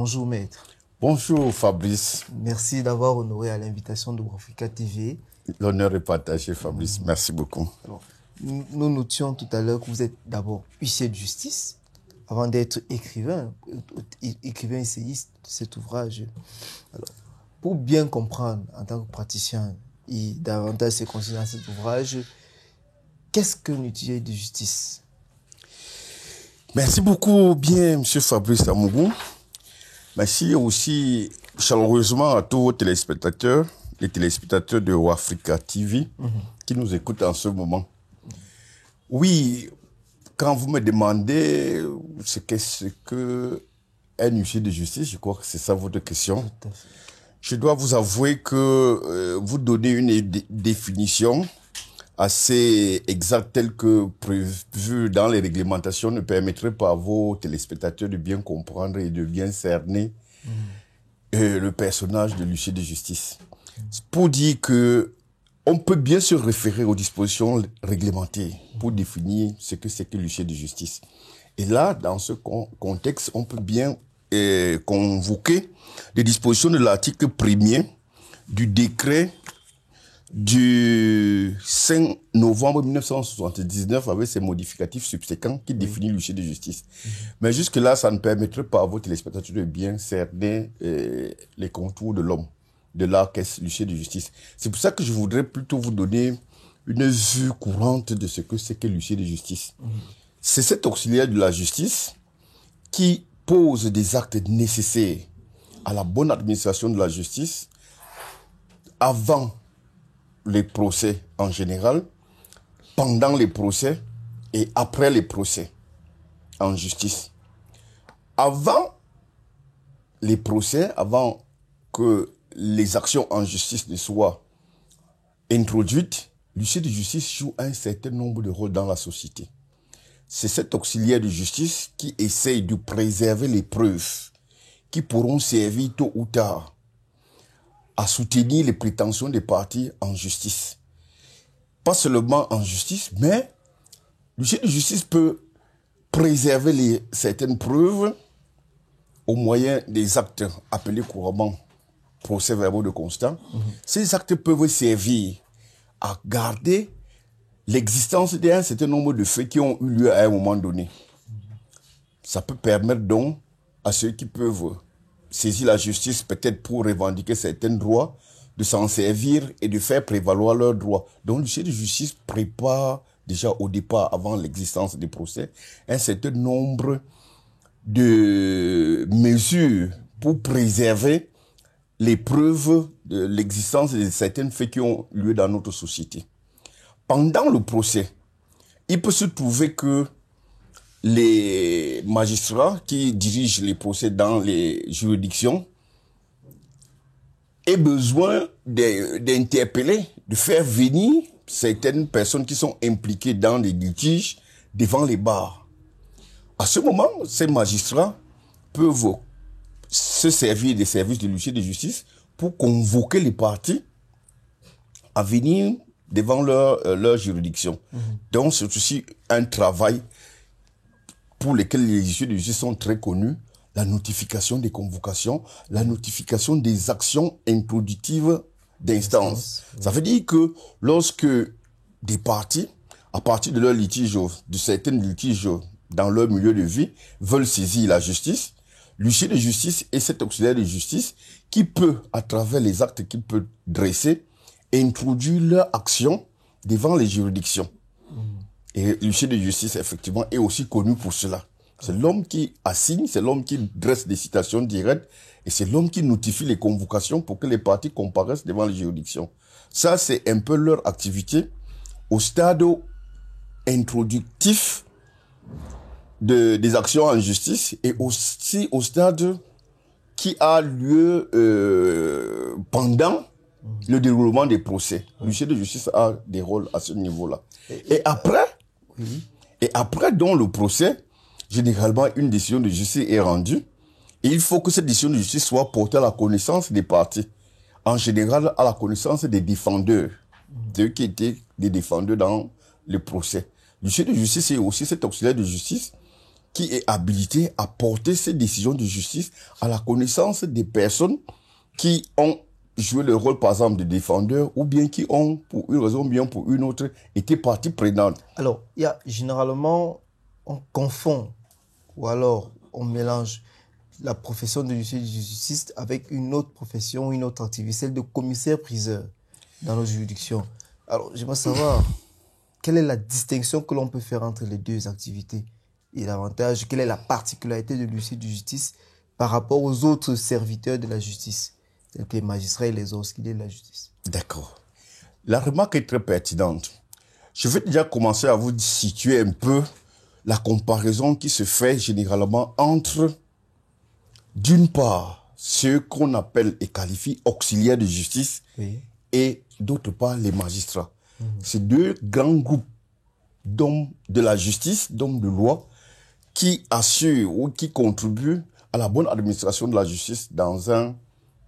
Bonjour maître. Bonjour Fabrice. Merci d'avoir honoré à l'invitation de Africa TV. L'honneur est partagé Fabrice, merci beaucoup. Alors, nous notions tout à l'heure que vous êtes d'abord huissier de justice avant d'être écrivain essayiste de cet ouvrage. Alors, pour bien comprendre en tant que praticien et davantage se concernant cet ouvrage, qu'est-ce qu'un huissier de justice? Merci beaucoup bien M. Fabrice Amougou. Merci aussi chaleureusement à tous vos téléspectateurs, les téléspectateurs de Africa TV qui nous écoutent en ce moment. Oui, quand vous me demandez ce qu'est-ce qu'un huissier de justice, je crois que c'est ça votre question. Je dois vous avouer que vous donnez une définition assez exacte telle que prévue dans les réglementations ne permettrait pas à vos téléspectateurs de bien comprendre et de bien cerner le personnage de l'huissier de justice. Pour dire que on peut bien se référer aux dispositions réglementées pour définir ce que c'est que l'huissier de justice. Et là, dans ce contexte, on peut bien convoquer les dispositions de l'article 1er du décret du 5 novembre 1979 avec ses modificatifs subséquents qui définit l'huissier de justice. Mais jusque-là, ça ne permettrait pas à vos téléspectateurs de bien cerner les contours de l'homme, de là qu'est l'huissier de justice. C'est pour ça que je voudrais plutôt vous donner une vue courante de ce que c'est que l'huissier de justice. C'est cet auxiliaire de la justice qui pose des actes nécessaires à la bonne administration de la justice avant les procès en général, pendant les procès et après les procès en justice. Avant les procès, avant que les actions en justice ne soient introduites, l'huissier de justice joue un certain nombre de rôles dans la société. C'est cet auxiliaire de justice qui essaye de préserver les preuves qui pourront servir tôt ou tard à soutenir les prétentions des parties en justice. Pas seulement en justice, mais l'huissier de justice peut préserver certaines preuves au moyen des actes appelés couramment procès-verbaux de constat. Ces actes peuvent servir à garder l'existence d'un certain nombre de faits qui ont eu lieu à un moment donné. Ça peut permettre donc à ceux qui peuvent saisir la justice peut-être pour revendiquer certains droits, de s'en servir et de faire prévaloir leurs droits. Donc, l'huissier de justice prépare déjà au départ, avant l'existence des procès, un certain nombre de mesures pour préserver les preuves de l'existence de certains faits qui ont lieu dans notre société. Pendant le procès, il peut se trouver que les magistrats qui dirigent les procès dans les juridictions aient besoin d'interpeller, de faire venir certaines personnes qui sont impliquées dans les litiges devant les barres. À ce moment, ces magistrats peuvent se servir des services de l'huissier de justice pour convoquer les parties à venir devant leur juridiction. Donc, c'est aussi un travail pour lesquels les huissiers de justice sont très connus, la notification des convocations, la notification des actions introductives d'instance. Ça veut dire que lorsque des parties, à partir de leur litige, de certains litiges dans leur milieu de vie, veulent saisir la justice, l'huissier de justice est cet auxiliaire de justice qui peut, à travers les actes qu'il peut dresser, introduire leur action devant les juridictions. Et l'huissier de justice, effectivement, est aussi connu pour cela. C'est l'homme qui assigne, c'est l'homme qui dresse des citations directes, et c'est l'homme qui notifie les convocations pour que les parties comparaissent devant les juridictions. Ça, c'est un peu leur activité au stade introductif des actions en justice et aussi au stade qui a lieu pendant le déroulement des procès. L'huissier de justice a des rôles à ce niveau-là. Et après, dans le procès, généralement, une décision de justice est rendue. Et il faut que cette décision de justice soit portée à la connaissance des parties. En général, à la connaissance des défendeurs. Ceux qui étaient des défendeurs dans le procès. L'huissier de justice est aussi cet auxiliaire de justice qui est habilité à porter ces décisions de justice à la connaissance des personnes qui ont joué le rôle, par exemple, de défendeur, ou bien qui ont, pour une raison ou bien pour une autre, été partie prenante. Alors, il y a généralement, on confond, ou alors on mélange la profession de huissier de justice avec une autre profession, une autre activité, celle de commissaire-priseur dans nos juridictions. Alors, j'aimerais savoir, quelle est la distinction que l'on peut faire entre les deux activités et l'avantage, quelle est la particularité de l'huissier de justice par rapport aux autres serviteurs de la justice, tels que les magistrats et les auxiliaires de la justice. D'accord. La remarque est très pertinente. Je vais déjà commencer à vous situer un peu la comparaison qui se fait généralement entre, d'une part, ceux qu'on appelle et qualifie auxiliaires de justice, Oui. et d'autre part, les magistrats. C'est deux grands groupes d'hommes de la justice, d'hommes de loi, qui assurent ou qui contribuent à la bonne administration de la justice dans un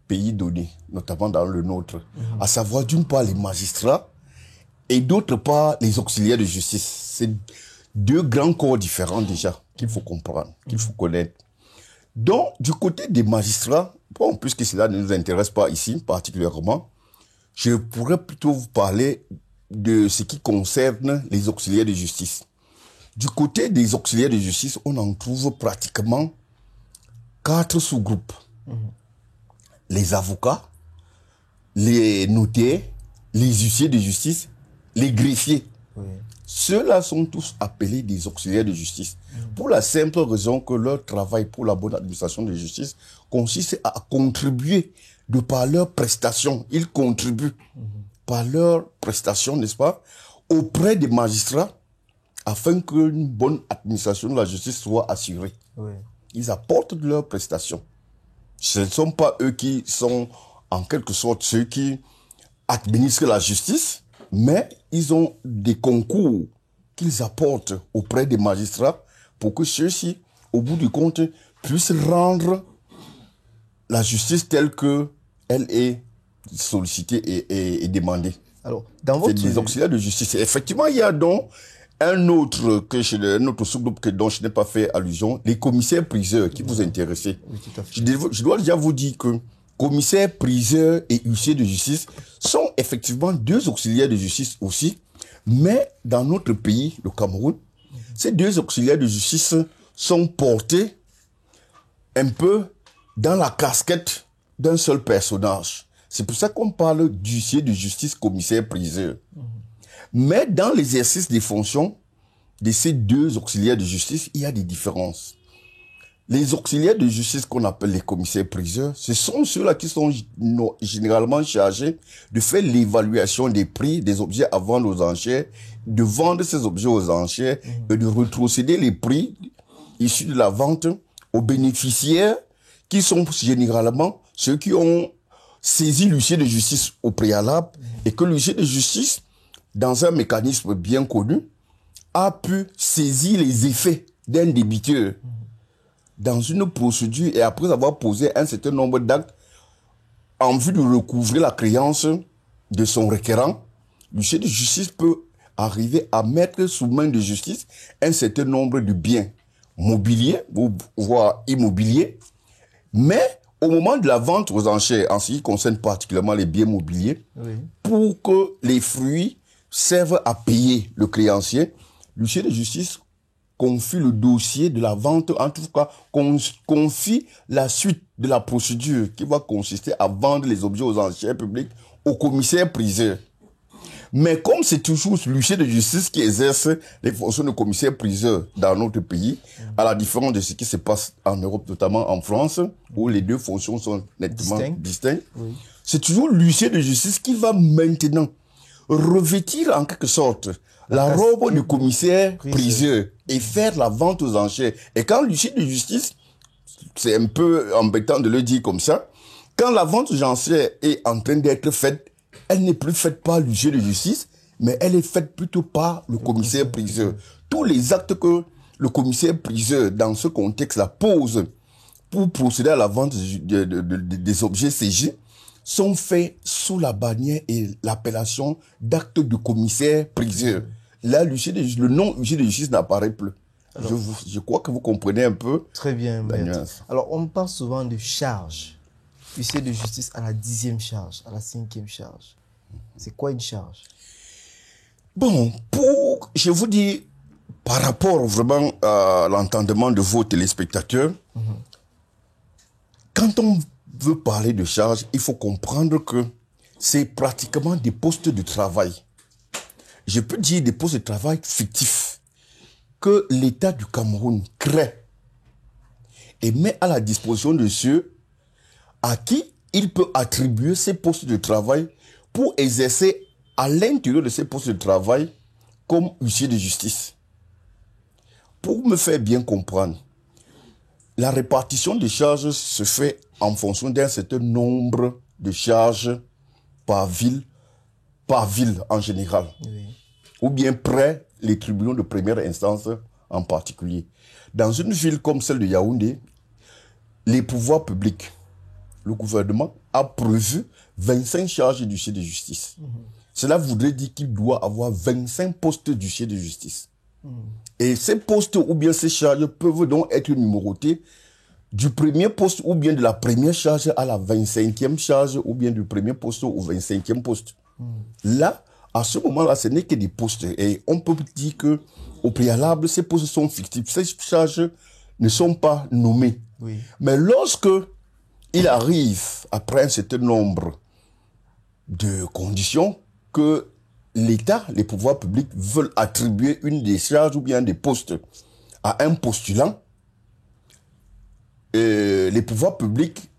pays donné, notamment dans le nôtre. À savoir, d'une part, les magistrats et d'autre part, les auxiliaires de justice. C'est deux grands corps différents déjà qu'il faut comprendre, qu'il faut connaître. Donc, du côté des magistrats, bon, puisque cela ne nous intéresse pas ici particulièrement, je pourrais plutôt vous parler de ce qui concerne les auxiliaires de justice. Du côté des auxiliaires de justice, on en trouve pratiquement 4 sous-groupes. Les avocats, les notaires, les huissiers de justice, les greffiers. Oui. Ceux-là sont tous appelés des auxiliaires de justice. Pour la simple raison que leur travail pour la bonne administration de justice consiste à contribuer de par leurs prestations. Ils contribuent par leurs prestations, n'est-ce pas, auprès des magistrats afin qu'une bonne administration de la justice soit assurée. Oui. Ils apportent de leurs prestations. Ce ne sont pas eux qui sont, en quelque sorte, ceux qui administrent la justice, mais ils ont des concours qu'ils apportent auprès des magistrats pour que ceux-ci, au bout du compte, puissent rendre la justice telle qu'elle est sollicitée et demandée. Alors, dans C'est votre... des auxiliaires de justice. Et effectivement, il y a donc un autre sous-groupe dont je n'ai pas fait allusion, les commissaires-priseurs qui vous intéressaient. Oui, tout à fait. Je dois déjà vous dire que commissaires, priseurs et huissiers de justice sont effectivement deux auxiliaires de justice aussi, mais dans notre pays, le Cameroun, ces deux auxiliaires de justice sont portés un peu dans la casquette d'un seul personnage. C'est pour ça qu'on parle d'huissier de justice, commissaire, priseur. Mais dans l'exercice des fonctions de ces deux auxiliaires de justice, il y a des différences. Les auxiliaires de justice qu'on appelle les commissaires-priseurs, ce sont ceux-là qui sont généralement chargés de faire l'évaluation des prix des objets à vendre aux enchères, de vendre ces objets aux enchères et de retrocéder les prix issus de la vente aux bénéficiaires qui sont généralement ceux qui ont saisi l'huissier de justice au préalable et que l'huissier de justice, dans un mécanisme bien connu, a pu saisir les effets d'un débiteur dans une procédure et après avoir posé un certain nombre d'actes en vue de recouvrer la créance de son requérant, l'huissier de justice peut arriver à mettre sous main de justice un certain nombre de biens mobiliers, voire immobiliers, mais au moment de la vente aux enchères, en ce qui concerne particulièrement les biens mobiliers, Oui. pour que les fruits servent à payer le créancier, l'huissier de justice confie le dossier de la vente, en tout cas, confie la suite de la procédure qui va consister à vendre les objets aux enchères publiques au commissaire-priseur. Mais comme c'est toujours l'huissier de justice qui exerce les fonctions de commissaire-priseur dans notre pays, à la différence de ce qui se passe en Europe, notamment en France, où les deux fonctions sont nettement distinctes, Oui. c'est toujours l'huissier de justice qui va maintenant revêtir en quelque sorte la robe de commissaire-priseur et faire la vente aux enchères. Et quand l'huissier de justice, c'est un peu embêtant de le dire comme ça, quand la vente aux enchères est en train d'être faite, elle n'est plus faite par l'huissier de justice, mais elle est faite plutôt par le commissaire-priseur. Tous les actes que le commissaire-priseur, dans ce contexte-là, pose pour procéder à la vente des objets saisis, sont faits sous la bannière et l'appellation d'acte de commissaire-priseur. Là, le nom huissier de justice n'apparaît plus. Alors, je crois que vous comprenez un peu. Très bien, la maître. nuance. Alors, on parle souvent de charge. Huissier de justice à la 10e charge, à la 5e charge. C'est quoi une charge? Bon, je vous dis, par rapport vraiment à l'entendement de vos téléspectateurs, quand on veut parler de charge, il faut comprendre que c'est pratiquement des postes de travail. Je peux dire des postes de travail fictifs que l'État du Cameroun crée et met à la disposition de ceux à qui il peut attribuer ces postes de travail pour exercer à l'intérieur de ces postes de travail comme huissier de justice. Pour me faire bien comprendre, la répartition des charges se fait en fonction d'un certain nombre de charges par ville en général. Oui. Ou bien près les tribunaux de première instance en particulier. Dans une ville comme celle de Yaoundé, les pouvoirs publics, le gouvernement a prévu 25 charges d'huissier de justice. Cela voudrait dire qu'il doit avoir 25 postes d'huissier de justice. Et ces postes ou bien ces charges peuvent donc être numérotés du premier poste ou bien de la première charge à la 25e charge ou bien du premier poste au 25e poste. Là, à ce moment-là, ce n'est que des postes. Et on peut dire que au préalable, ces postes sont fictifs. Ces charges ne sont pas nommées. Oui. Mais lorsque il arrive, après un certain nombre de conditions, que l'État, les pouvoirs publics veulent attribuer une des charges ou bien des postes à un postulant, les pouvoirs publics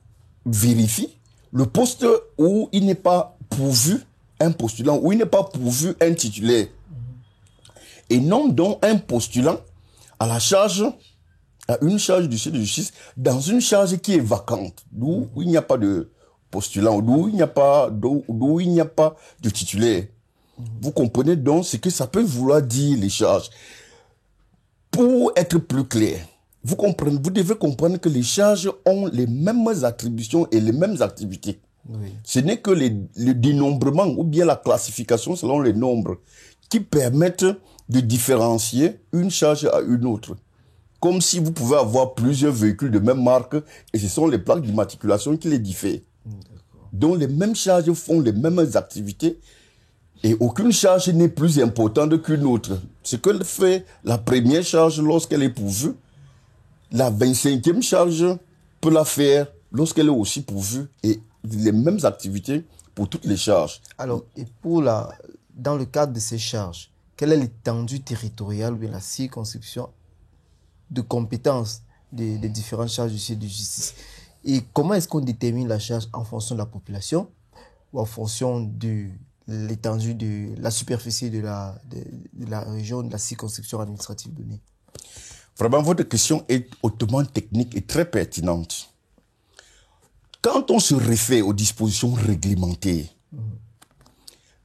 vérifient le poste où il n'est pas pourvu un postulant, où il n'est pas pourvu un titulaire. Et non donc un postulant à la charge, à une charge du huissier de justice, dans une charge qui est vacante, d'où il n'y a pas de postulant, d'où il n'y a pas de titulaire. Vous comprenez donc ce que ça peut vouloir dire, les charges. Pour être plus clair, vous devez comprendre que les charges ont les mêmes attributions et les mêmes activités. Oui. Ce n'est que le dénombrement ou bien la classification selon les nombres qui permettent de différencier une charge à une autre. Comme si vous pouvez avoir plusieurs véhicules de même marque et ce sont les plaques d'immatriculation qui les diffèrent. Donc les mêmes charges font les mêmes activités et aucune charge n'est plus importante qu'une autre. Ce que fait la première charge lorsqu'elle est pourvue, la 25e charge peut la faire lorsqu'elle est aussi pourvue et les mêmes activités pour toutes les charges. Alors, et dans le cadre de ces charges, quelle est l'étendue territoriale ou bien la circonscription de compétences des différentes charges du huissier de justice? Et comment est-ce qu'on détermine la charge en fonction de la population ou en fonction de l'étendue de la superficie de la région, de la circonscription administrative donnée? Vraiment, votre question est hautement technique et très pertinente. Quand on se réfère aux dispositions réglementaires,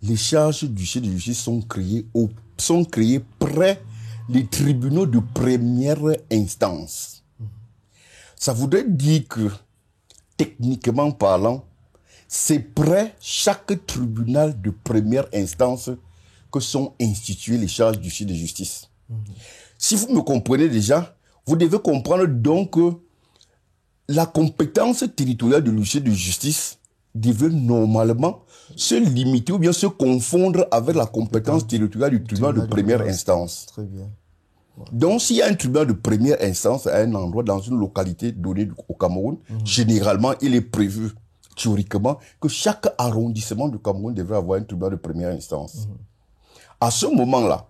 les charges du huissier de justice sont créées près des tribunaux de première instance. Ça voudrait dire que, techniquement parlant, c'est près chaque tribunal de première instance que sont instituées les charges du huissier de justice. Si vous me comprenez déjà, vous devez comprendre donc que la compétence territoriale de l'huissier de justice devait normalement se limiter ou bien se confondre avec la compétence territoriale du tribunal de première instance. Très bien. Donc, s'il y a un tribunal de première instance à un endroit dans une localité donnée au Cameroun, généralement, il est prévu théoriquement que chaque arrondissement du Cameroun devrait avoir un tribunal de première instance. À ce moment-là,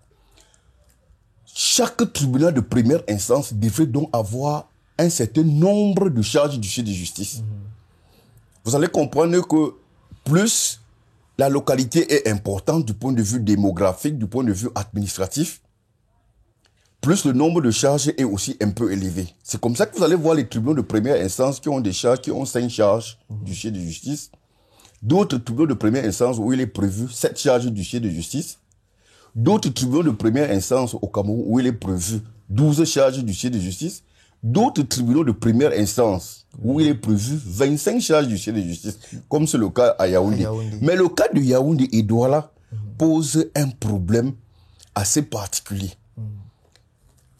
chaque tribunal de première instance devrait donc avoir un certain nombre de charges du huissier de justice. Vous allez comprendre que plus la localité est importante du point de vue démographique, du point de vue administratif, plus le nombre de charges est aussi un peu élevé. C'est comme ça que vous allez voir les tribunaux de première instance qui ont des charges, qui ont 5 charges du huissier de justice. D'autres tribunaux de première instance où il est prévu 7 charges du huissier de justice. D'autres tribunaux de première instance au Cameroun où il est prévu 12 charges du huissier de justice. D'autres tribunaux de première instance où il est prévu 25 charges du huissier de justice, comme c'est le cas à Yaoundé. Mais le cas de Yaoundé et Douala pose un problème assez particulier.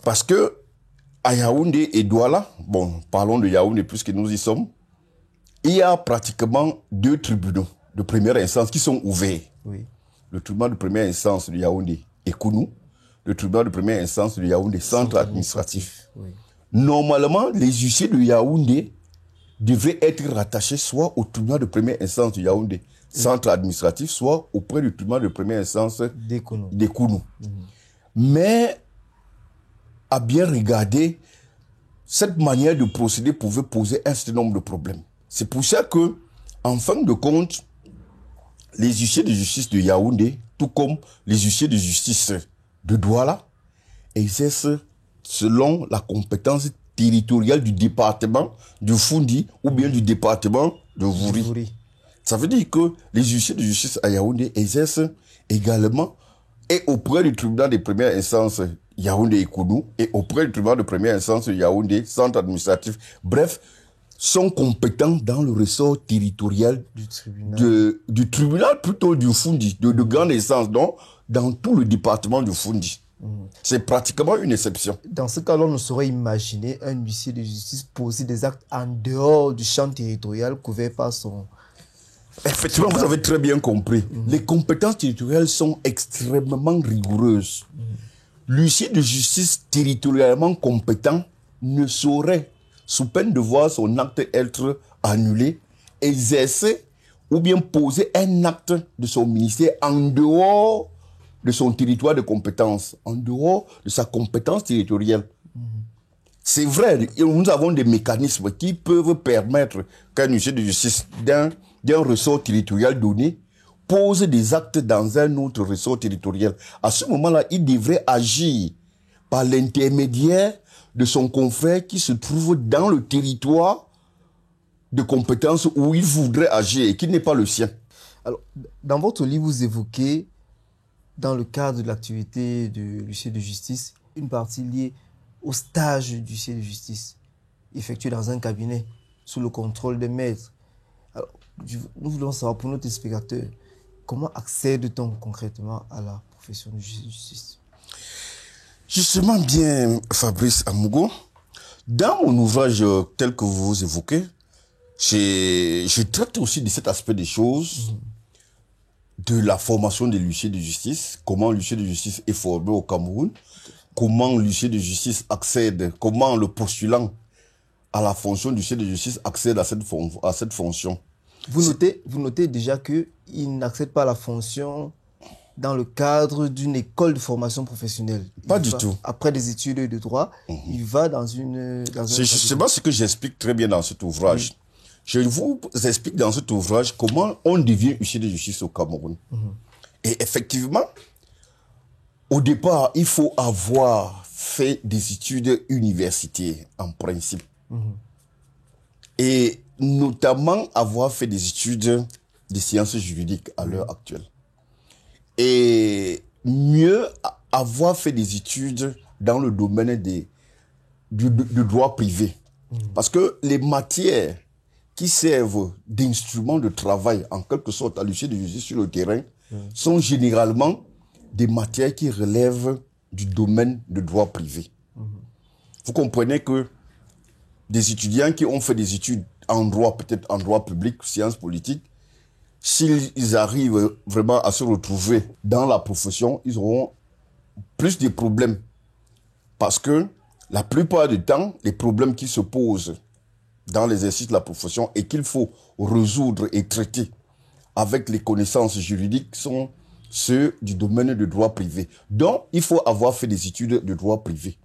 Parce que à Yaoundé et Douala, bon, parlons de Yaoundé puisque nous y sommes, il y a pratiquement 2 tribunaux de première instance qui sont ouverts. Oui. Le tribunal de première instance de Yaoundé et Kounou, le tribunal de première instance de Yaoundé, centre administratif. Oui. Normalement, les huissiers de Yaoundé devraient être rattachés soit au tribunal de première instance de Yaoundé, centre administratif, soit auprès du tribunal de première instance Des Kounou. des Kounou. Mais, à bien regarder, cette manière de procéder pouvait poser un certain nombre de problèmes. C'est pour ça que, en fin de compte, les huissiers de justice de Yaoundé, tout comme les huissiers de justice de Douala, exercent selon la compétence territoriale du département de Foundi ou bien du département de Vouri. Vouri. Ça veut dire que les huissiers de justice à Yaoundé exercent également et auprès du tribunal de première instance Yaoundé et Kounou et auprès du tribunal de première instance Yaoundé, centre administratif. Bref, sont compétents dans le ressort territorial du tribunal plutôt du Foundi, de grande instance, donc dans tout le département du Foundi. C'est pratiquement une exception. Dans ce cas-là, on ne saurait imaginer un huissier de justice poser des actes en dehors du champ territorial couvert par son... Effectivement, vous avez très bien compris. Les compétences territoriales sont extrêmement rigoureuses. L'huissier de justice territorialement compétent ne saurait, sous peine de voir son acte être annulé, exercer ou bien poser un acte de son ministère en dehors de son territoire de compétence, en dehors de sa compétence territoriale. C'est vrai, nous avons des mécanismes qui peuvent permettre qu'un huissier de justice d'un ressort territorial donné pose des actes dans un autre ressort territorial. À ce moment-là, il devrait agir par l'intermédiaire de son confrère qui se trouve dans le territoire de compétence où il voudrait agir et qui n'est pas le sien. Alors, dans votre livre, vous évoquez, dans le cadre de l'activité de l'huissier de justice, une partie liée au stage du huissier de justice, effectué dans un cabinet, sous le contrôle des maîtres. Alors, nous voulons savoir, pour notre spectateur, comment accède-t-on concrètement à la profession de huissier de justice? Justement bien, Fabrice Amougo, dans mon ouvrage tel que vous évoquez, je traite aussi de cet aspect des choses, de la formation des huissiers de justice, comment l'huissier de justice est formé au Cameroun, comment l'huissier de justice accède, comment le postulant à la fonction d'huissier de justice accède à cette fonction. Vous notez déjà qu'il n'accède pas à la fonction dans le cadre d'une école de formation professionnelle. Pas du tout. Après des études de droit, il va dans c'est justement ce que j'explique très bien dans cet ouvrage. Oui. Je vous explique dans cet ouvrage comment on devient huissier de justice au Cameroun. Et effectivement, au départ, il faut avoir fait des études universitaires, en principe. Et notamment avoir fait des études de sciences juridiques à l'heure actuelle. Et mieux avoir fait des études dans le domaine du droit privé. Parce que les matières qui servent d'instruments de travail, en quelque sorte, à l'huissier de justice sur le terrain, sont généralement des matières qui relèvent du domaine de droit privé. Vous comprenez que des étudiants qui ont fait des études en droit, peut-être en droit public, sciences politiques, s'ils arrivent vraiment à se retrouver dans la profession, ils auront plus de problèmes. Parce que la plupart du temps, les problèmes qui se posent dans l'exercice de la profession et qu'il faut résoudre et traiter avec les connaissances juridiques sont ceux du domaine de droit privé. Donc, il faut avoir fait des études de droit privé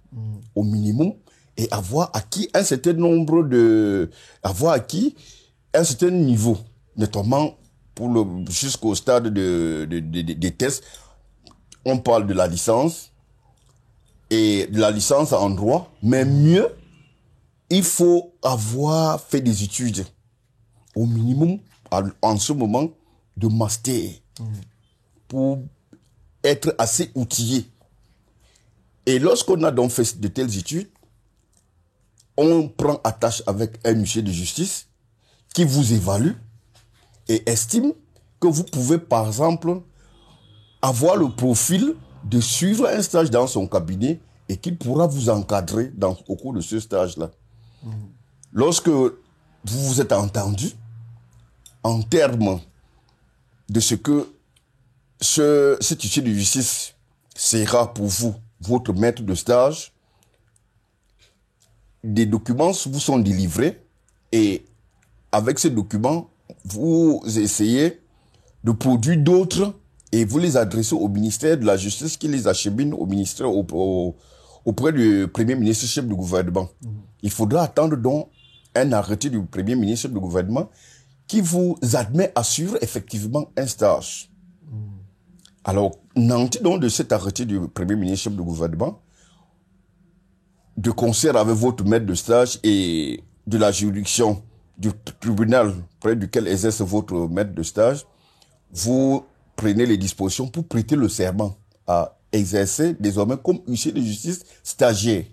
au minimum et avoir acquis un certain niveau, notamment jusqu'au stade des tests. On parle de la licence et de la licence en droit, mais mieux, il faut avoir fait des études au minimum, en ce moment, de master pour être assez outillé. Et lorsqu'on a donc fait de telles études, on prend attache avec un huissier de justice qui vous évalue et estime que vous pouvez, par exemple, avoir le profil de suivre un stage dans son cabinet et qu'il pourra vous encadrer au cours de ce stage-là. Lorsque vous vous êtes entendu en termes de ce que cet huissier de justice sera pour vous, votre maître de stage, des documents vous sont délivrés et avec ces documents, vous essayez de produire d'autres et vous les adressez au ministère de la Justice qui les achemine au ministère auprès du Premier ministre chef du gouvernement. Il faudra attendre donc un arrêté du Premier ministre chef du gouvernement qui vous admet à suivre effectivement un stage. Alors, nanti donc de cet arrêté du Premier ministre chef du gouvernement, de concert avec votre maître de stage et de la juridiction du tribunal près duquel exerce votre maître de stage, vous prenez les dispositions pour prêter le serment à exercer désormais comme huissier de justice stagiaire.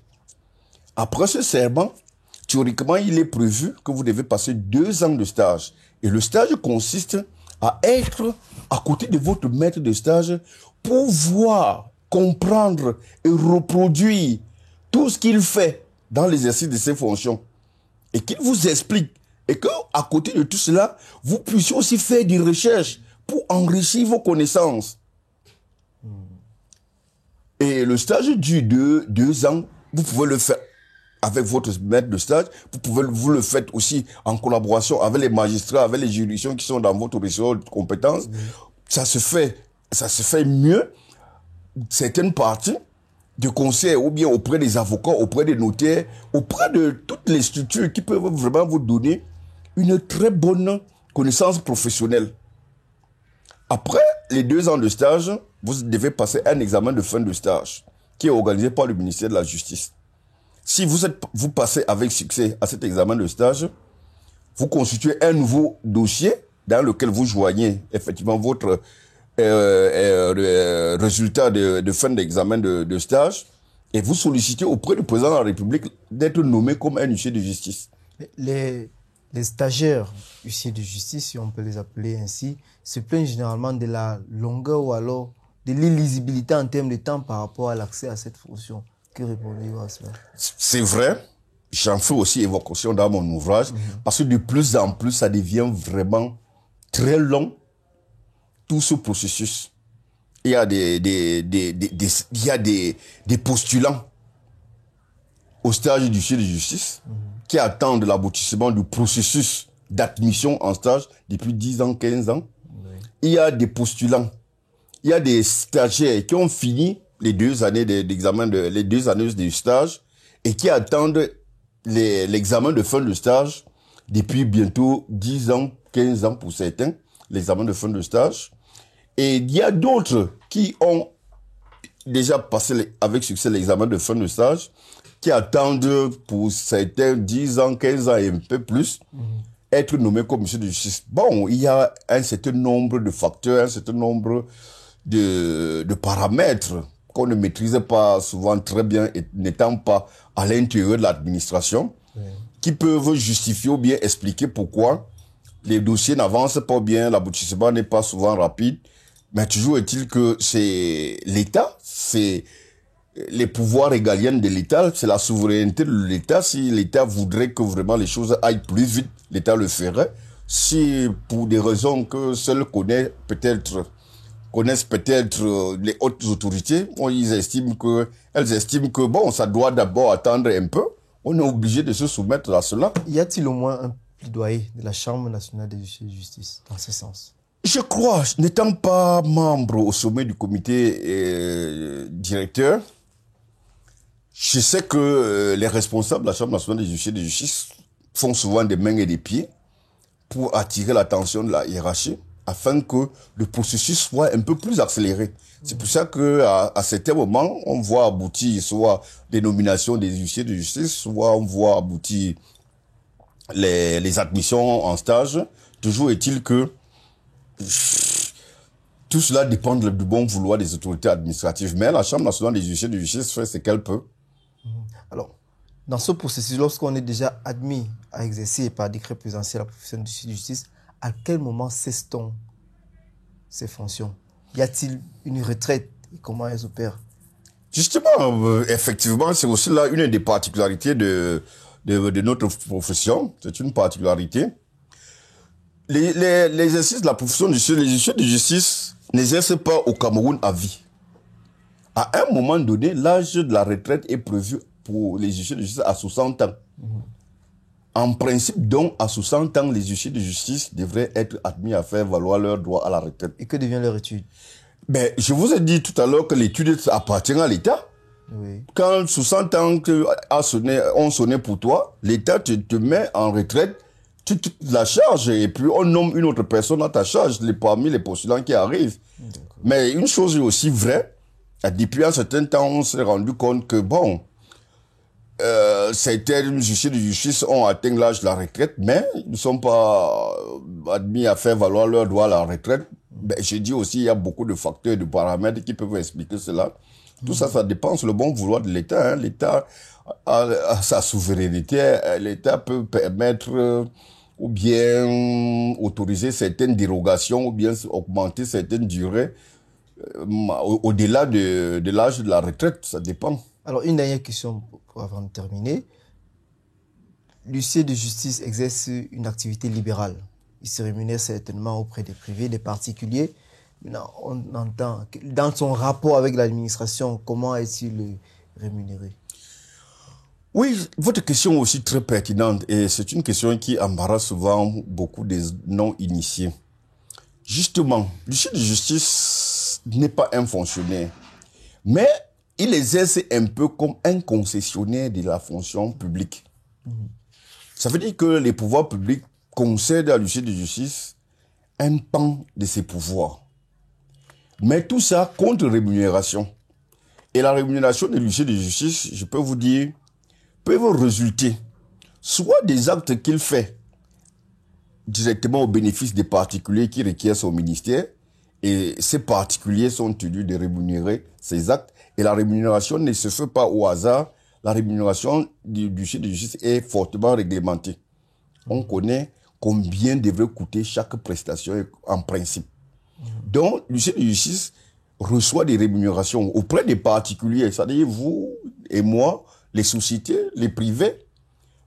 Après ce serment, théoriquement, il est prévu que vous devez passer 2 ans de stage. Et le stage consiste à être à côté de votre maître de stage pour voir, comprendre et reproduire tout ce qu'il fait dans l'exercice de ses fonctions. Et qu'il vous explique. Et que, à côté de tout cela, vous puissiez aussi faire des recherches pour enrichir vos connaissances. Et le stage dure 2 ans. Vous pouvez le faire avec votre maître de stage. Vous le faites aussi en collaboration avec les magistrats, avec les juridictions qui sont dans votre ressort de compétences. Ça se fait mieux, certaines parties, de conseil ou bien auprès des avocats, auprès des notaires, auprès de toutes les structures qui peuvent vraiment vous donner une très bonne connaissance professionnelle. Après les 2 ans de stage, vous devez passer un examen de fin de stage qui est organisé par le ministère de la Justice. Si vous passez avec succès à cet examen de stage, vous constituez un nouveau dossier dans lequel vous joignez effectivement votre résultat de fin d'examen de stage et vous sollicitez auprès du président de la République d'être nommé comme un huissier de justice. Les stagiaires huissiers de justice, si on peut les appeler ainsi, se plaignent généralement de la longueur ou alors de l'illisibilité en termes de temps par rapport à l'accès à cette fonction. Que répondez-vous à cela? C'est vrai, j'en fais aussi évocation dans mon ouvrage, parce que de plus en plus, ça devient vraiment très long, tout ce processus. Il y a des postulants au stage du huissier de justice qui attendent l'aboutissement du processus d'admission en stage depuis 10 ans, 15 ans. Il y a des postulants, il y a des stagiaires qui ont fini les 2 années d'examen, les 2 années de stage et qui attendent l'examen de fin de stage depuis bientôt 10 ans, 15 ans pour certains, l'examen de fin de stage. Et il y a d'autres qui ont déjà passé avec succès l'examen de fin de stage, qui attendent pour certains 10 ans, 15 ans et un peu plus, être nommés comme huissier de justice. Bon, il y a un certain nombre de facteurs, un certain nombre de paramètres qu'on ne maîtrise pas souvent très bien et n'étant pas à l'intérieur de l'administration, qui peuvent justifier ou bien expliquer pourquoi les dossiers n'avancent pas bien, l'aboutissement n'est pas souvent rapide. Mais toujours est-il que c'est l'État, c'est les pouvoirs régaliens de l'État, c'est la souveraineté de l'État. Si l'État voudrait que vraiment les choses aillent plus vite, l'État le ferait. Si pour des raisons que seuls connaissent peut-être les hautes autorités, elles estiment que bon, ça doit d'abord attendre un peu. On est obligé de se soumettre à cela. Y a-t-il au moins un plaidoyer de la Chambre nationale des huissiers de justice dans ce sens? Je crois, n'étant pas membre au sommet du comité directeur, je sais que les responsables de la Chambre nationale des huissiers de justice font souvent des mains et des pieds pour attirer l'attention de la hiérarchie afin que le processus soit un peu plus accéléré. C'est pour ça que à certains moments, on voit aboutir soit des nominations des huissiers de justice, soit on voit aboutir les admissions en stage. Toujours est-il que tout cela dépend du bon vouloir des autorités administratives. Mais la Chambre nationale des huissiers de justice fait ce qu'elle peut. Alors, dans ce processus, lorsqu'on est déjà admis à exercer par décret présidentiel la profession de justice, à quel moment cesse-t-on ces fonctions? Y a-t-il une retraite et comment elles opèrent? Justement, effectivement, c'est aussi là une des particularités de notre profession. C'est une particularité. L'exercice de la profession de justice, les huissiers de justice n'exercent pas au Cameroun à vie. À un moment donné, l'âge de la retraite est prévu pour les huissiers de justice à 60 ans. En principe, donc, à 60 ans, les huissiers de justice devraient être admis à faire valoir leur droit à la retraite. Et que devient leur étude? Ben, je vous ai dit tout à l'heure que l'étude appartient à l'État. Oui. Quand 60 ans ont sonné pour toi, l'État te met en retraite, tu la charges et puis on nomme une autre personne à ta charge parmi les postulants qui arrivent. Mais une chose est aussi vraie, depuis un certain temps, on s'est rendu compte que bon, certains huissiers de justice ont atteint l'âge de la retraite, mais ils ne sont pas admis à faire valoir leur droit à la retraite. Ben, j'ai dit aussi, il y a beaucoup de facteurs et de paramètres qui peuvent expliquer cela. Tout ça, ça dépend sur le bon vouloir de l'État. Hein. L'État a sa souveraineté. L'État peut permettre ou bien autoriser certaines dérogations ou bien augmenter certaines durées au-delà de l'âge de la retraite. Ça dépend. Alors, une dernière question avant de terminer. L'huissier de justice exerce une activité libérale. Il se rémunère certainement auprès des privés, des particuliers. Maintenant, on entend, dans son rapport avec l'administration, comment est-il rémunéré? Oui, votre question est aussi très pertinente et c'est une question qui embarrasse souvent beaucoup des non-initiés. Justement, l'huissier de justice n'est pas un fonctionnaire, mais il exerce un peu comme un concessionnaire de la fonction publique. Ça veut dire que les pouvoirs publics concèdent à l'huissier de justice un pan de ses pouvoirs. Mais tout ça contre rémunération. Et la rémunération de l'huissier de justice, je peux vous dire, peuvent résulter soit des actes qu'il fait directement au bénéfice des particuliers qui requièrent son ministère, et ces particuliers sont tenus de rémunérer ces actes, et la rémunération ne se fait pas au hasard, la rémunération du huissier de justice est fortement réglementée. On connaît combien devrait coûter chaque prestation en principe. Donc, l'huissier de justice reçoit des rémunérations auprès des particuliers, c'est-à-dire vous et moi, les sociétés, les privés.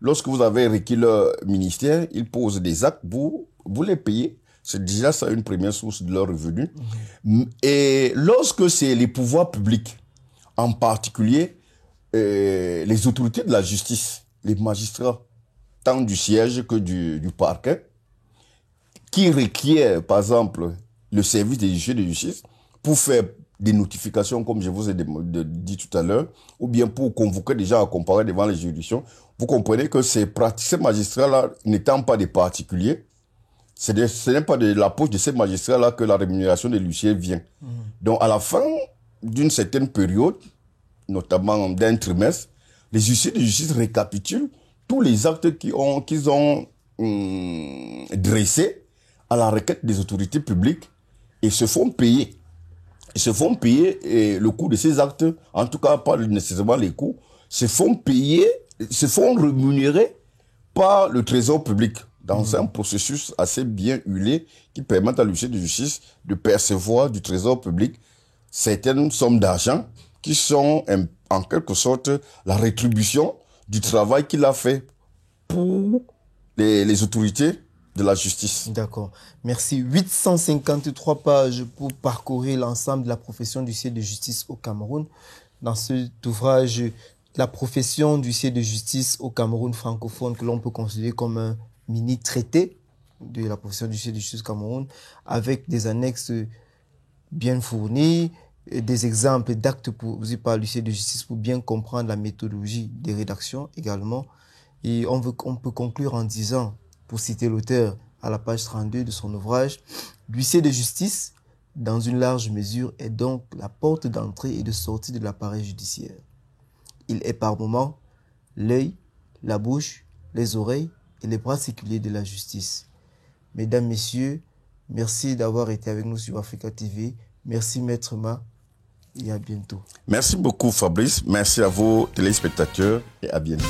Lorsque vous avez requis leur ministère, ils posent des actes, vous les payez. C'est déjà ça une première source de leurs revenus. Et lorsque c'est les pouvoirs publics, en particulier les autorités de la justice, les magistrats, tant du siège que du parquet, qui requièrent, par exemple, le service des huissiers de justice pour faire des notifications, comme je vous ai dit tout à l'heure, ou bien pour convoquer des gens à comparer devant les juridictions, vous comprenez que ces magistrats-là, n'étant pas des particuliers, ce n'est pas de la poche de ces magistrats-là que la rémunération de l'huissier vient. Donc, à la fin d'une certaine période, notamment d'un trimestre, les huissiers de justice récapitulent tous les actes qu'ils ont dressés à la requête des autorités publiques et se font payer. Ils se font payer le coût de ces actes, en tout cas pas nécessairement les coûts, se font payer, se font rémunérer par le trésor public dans un processus assez bien huilé qui permet à l'huissier de justice de percevoir du trésor public certaines sommes d'argent qui sont en quelque sorte la rétribution du travail qu'il a fait pour les autorités de la justice. D'accord. Merci. 853 pages pour parcourir l'ensemble de la profession d'huissier de justice au Cameroun. Dans cet ouvrage, la profession d'huissier de justice au Cameroun francophone, que l'on peut considérer comme un mini-traité de la profession d'huissier de justice au Cameroun, avec des annexes bien fournies, des exemples d'actes posés par l'huissier de justice pour bien comprendre la méthodologie des rédactions également. Et on peut conclure en disant, pour citer l'auteur à la page 32 de son ouvrage, l'huissier de justice, dans une large mesure, est donc la porte d'entrée et de sortie de l'appareil judiciaire. Il est par moments l'œil, la bouche, les oreilles et les bras séculiers de la justice. Mesdames, Messieurs, merci d'avoir été avec nous sur Africa TV. Merci Maître Ma et à bientôt. Merci beaucoup Fabrice, merci à vos téléspectateurs et à bientôt.